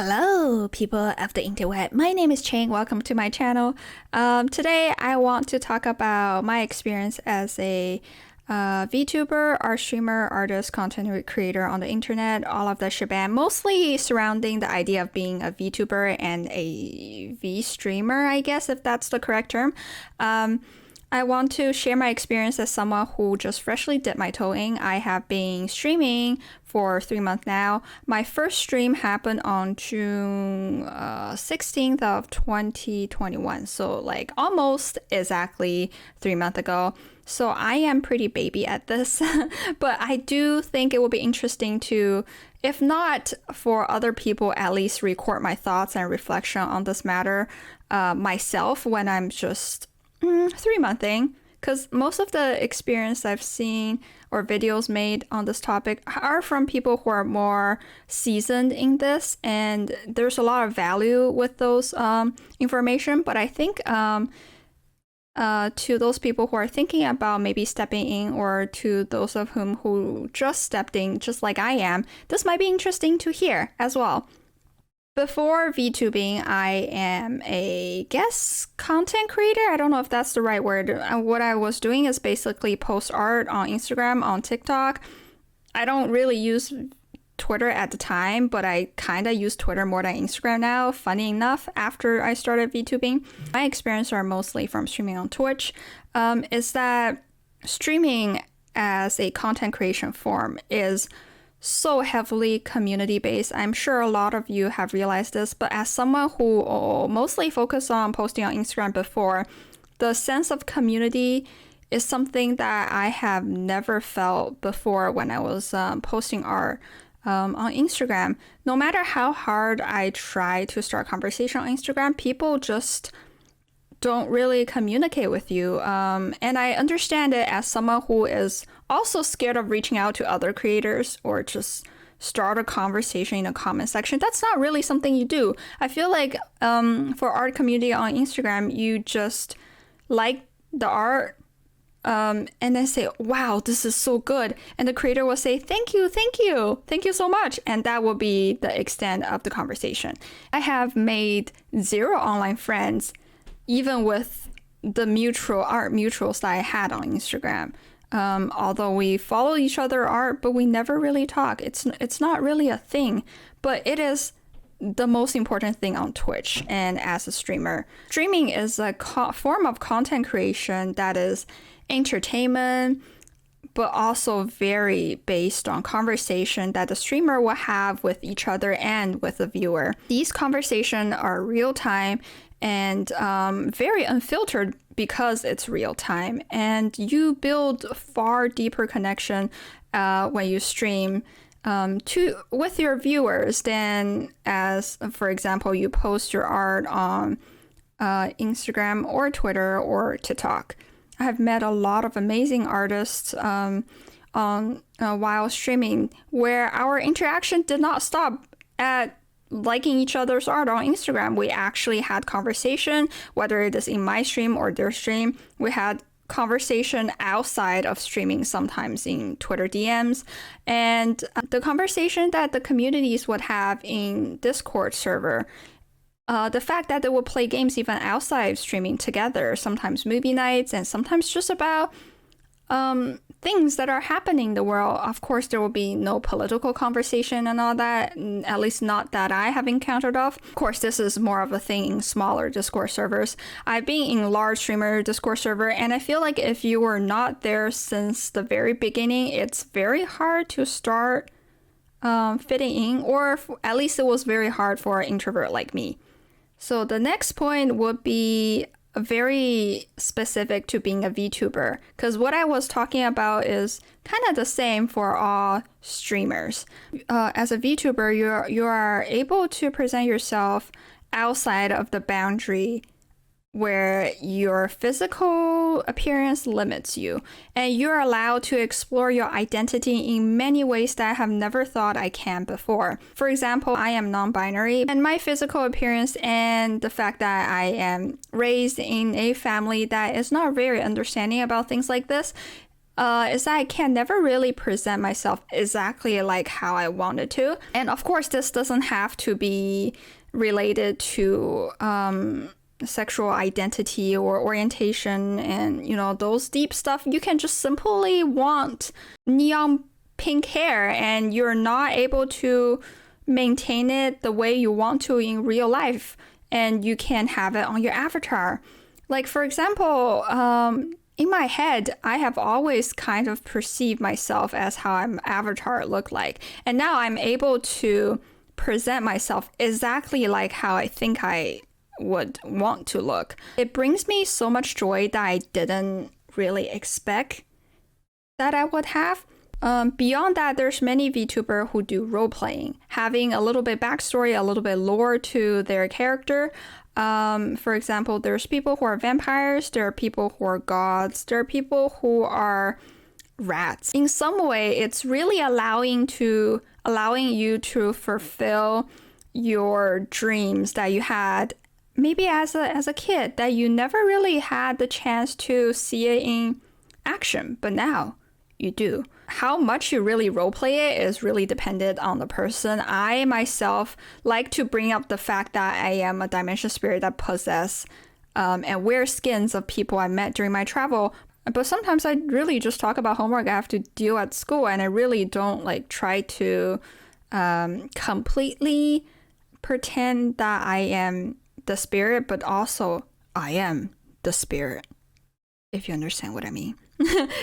Hello, people of the interweb. My name is Chang. Welcome to my channel. Today, I want to talk about my experience as a VTuber, art streamer, artist, content creator on the internet, all of the shebang, mostly surrounding the idea of being a VTuber and a vstreamer, I guess, if that's the correct term. I want to share my experience as someone who just freshly dipped my toe in. I have been streaming for 3 months now. My first stream happened on June 16th of 2021. So like almost exactly 3 months ago. So I am pretty baby at this, but I do think it will be interesting to, if not for other people, at least record my thoughts and reflection on this matter myself when I'm just 3-month thing, because most of the experience I've seen or videos made on this topic are from people who are more seasoned in this, and there's a lot of value with those information. But I think to those people who are thinking about maybe stepping in, or to those of whom who just stepped in, just like I am, this might be interesting to hear as well. Before VTubing, I am a guest content creator. I don't know if that's the right word. What I was doing is basically post art on Instagram, on TikTok. I don't really use Twitter at the time, but I kind of use Twitter more than Instagram now, funny enough, after I started VTubing. My experience are mostly from streaming on Twitch, is that streaming as a content creation form is so heavily community based. I'm sure a lot of you have realized this, but as someone who mostly focused on posting on Instagram before, the sense of community is something that I have never felt before when I was posting art on Instagram. No matter how hard I try to start conversation on Instagram, people just don't really communicate with you. And I understand it as someone who is also scared of reaching out to other creators or just start a conversation in a comment section. That's not really something you do. I feel like for art community on Instagram, you just like the art and then say, wow, this is so good. And the creator will say, thank you so much. And that will be the extent of the conversation. I have made 0 online friends, even with the art mutuals that I had on Instagram. Although we follow each other art, but we never really talk. It's not really a thing, but it is the most important thing on Twitch and as a streamer. Streaming is a form of content creation that is entertainment, but also very based on conversation that the streamer will have with each other and with the viewer. These conversations are real time and very unfiltered because it's real time, and you build far deeper connection when you stream with your viewers than as, for example, you post your art on Instagram or Twitter or TikTok. I have met a lot of amazing artists while streaming where our interaction did not stop at liking each other's art on Instagram. We actually had conversation, whether it is in my stream or their stream. We had conversation outside of streaming, sometimes in Twitter DMs, and the conversation that the communities would have in Discord server. The fact that they will play games even outside streaming together, sometimes movie nights, and sometimes just about things that are happening in the world. Of course, there will be no political conversation and all that, at least not that I have encountered of. Of course, this is more of a thing in smaller Discord servers. I've been in large streamer Discord server, and I feel like if you were not there since the very beginning, it's very hard to start fitting in, or at least it was very hard for an introvert like me. So the next point would be very specific to being a VTuber, because what I was talking about is kind of the same for all streamers. As a VTuber, you are able to present yourself outside of the boundary where your physical appearance limits you, and you're allowed to explore your identity in many ways that I have never thought I can before. For example, I am non-binary, and my physical appearance and the fact that I am raised in a family that is not very understanding about things like this is that I can never really present myself exactly like how I wanted to. And of course, this doesn't have to be related to sexual identity or orientation and, you know, those deep stuff. You can just simply want neon pink hair and you're not able to maintain it the way you want to in real life, and you can have it on your avatar. Like, for example, in my head, I have always kind of perceived myself as how my avatar looked like. And now I'm able to present myself exactly like how I think I would want to look. It brings me so much joy that I didn't really expect that I would have. Beyond that, there's many VTuber who do role-playing, having a little bit backstory, a little bit lore to their character. For example, there's people who are vampires, there are people who are gods, there are people who are rats. In some way, it's really allowing you to fulfill your dreams that you had maybe as a kid, that you never really had the chance to see it in action, but now you do. How much you really roleplay it is really dependent on the person. I myself like to bring up the fact that I am a dimension spirit that possess and wear skins of people I met during my travel. But sometimes I really just talk about homework I have to do at school, and I really don't like try to completely pretend that I am the spirit, but also I am the spirit, if you understand what I mean.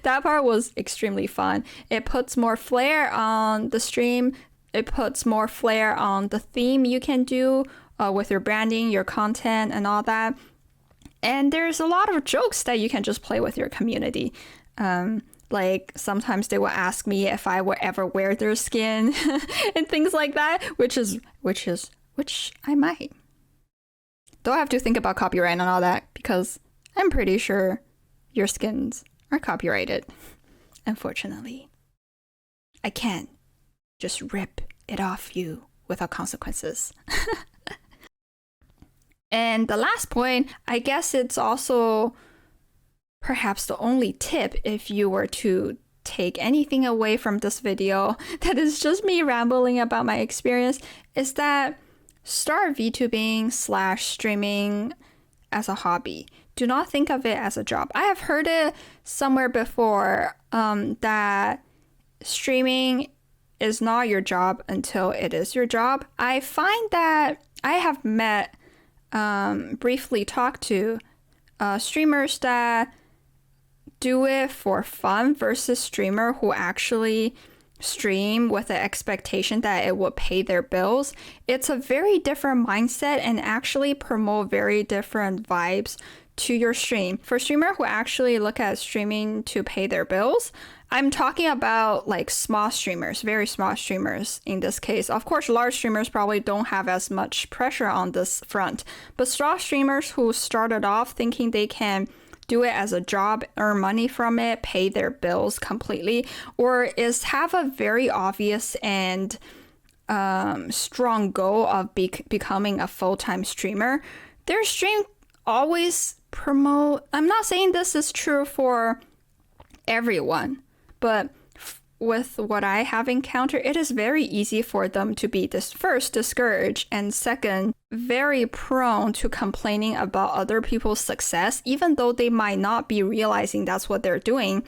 That part was extremely fun. It puts more flair on the stream. It puts more flair on the theme you can do with your branding, your content, and all that. And there's a lot of jokes that you can just play with your community. Like sometimes they will ask me if I would ever wear their skin and things like that, which I might. Though I have to think about copyright and all that, because I'm pretty sure your skins are copyrighted. Unfortunately, I can't just rip it off you without consequences. And the last point, I guess it's also perhaps the only tip if you were to take anything away from this video that is just me rambling about my experience, is that start VTubing/streaming as a hobby. Do not think of it as a job. I have heard it somewhere before that streaming is not your job until it is your job. I find that I have met, briefly talked to streamers that do it for fun versus streamer who actually stream with the expectation that it will pay their bills. It's a very different mindset and actually promote very different vibes to your stream. For streamer who actually look at streaming to pay their bills, I'm talking about like small streamers, very small streamers in this case. Of course, large streamers probably don't have as much pressure on this front, but small streamers who started off thinking they can do it as a job, earn money from it, pay their bills completely, or have a very obvious and strong goal of becoming a full-time streamer, their stream always promote. I'm not saying this is true for everyone, but with what I have encountered, it is very easy for them to be first discouraged, and second, very prone to complaining about other people's success, even though they might not be realizing that's what they're doing.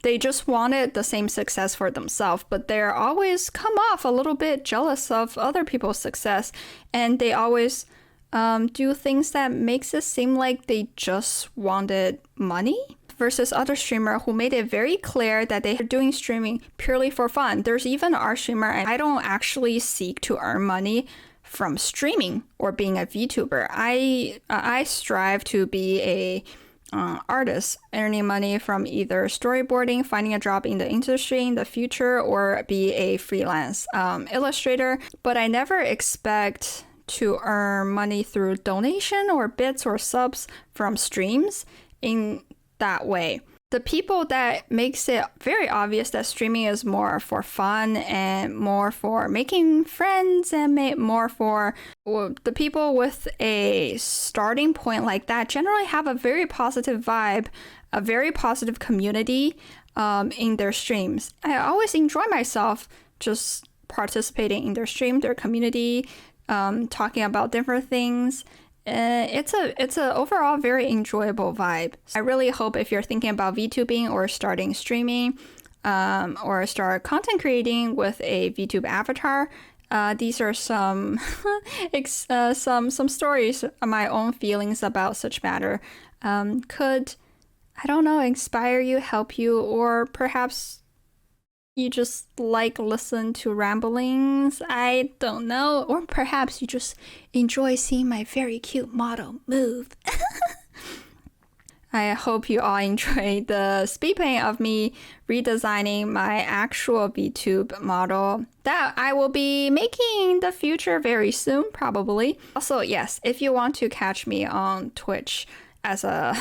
They just wanted the same success for themselves, but they're always come off a little bit jealous of other people's success, and they always do things that makes it seem like they just wanted money. Versus other streamer who made it very clear that they are doing streaming purely for fun. There's even our streamer, and I don't actually seek to earn money from streaming or being a VTuber. I strive to be a artist, earning money from either storyboarding, finding a job in the industry in the future, or be a freelance illustrator. But I never expect to earn money through donation or bits or subs from streams in that way. The people that makes it very obvious that streaming is more for fun and more for making friends and more for the people with a starting point like that generally have a very positive vibe, a very positive community, in their streams. I always enjoy myself just participating in their stream, their community, talking about different things. It's a overall very enjoyable vibe. I really hope if you're thinking about VTubing or starting streaming, or start content creating with a VTube avatar, these are some some stories, my own feelings about such matter. Could, I don't know, inspire you, help you, or perhaps you just like listen to ramblings. I don't know. Or perhaps you just enjoy seeing my very cute model move. I hope you all enjoyed the speed paint of me redesigning my actual VTube model that I will be making in the future very soon, probably. Also, yes, if you want to catch me on Twitch as a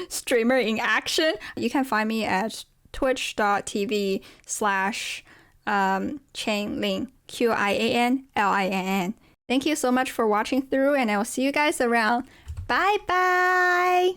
streamer in action, you can find me at twitch.tv/Qianlin, QIANLINN. Thank you so much for watching through, and I will see you guys around. Bye bye!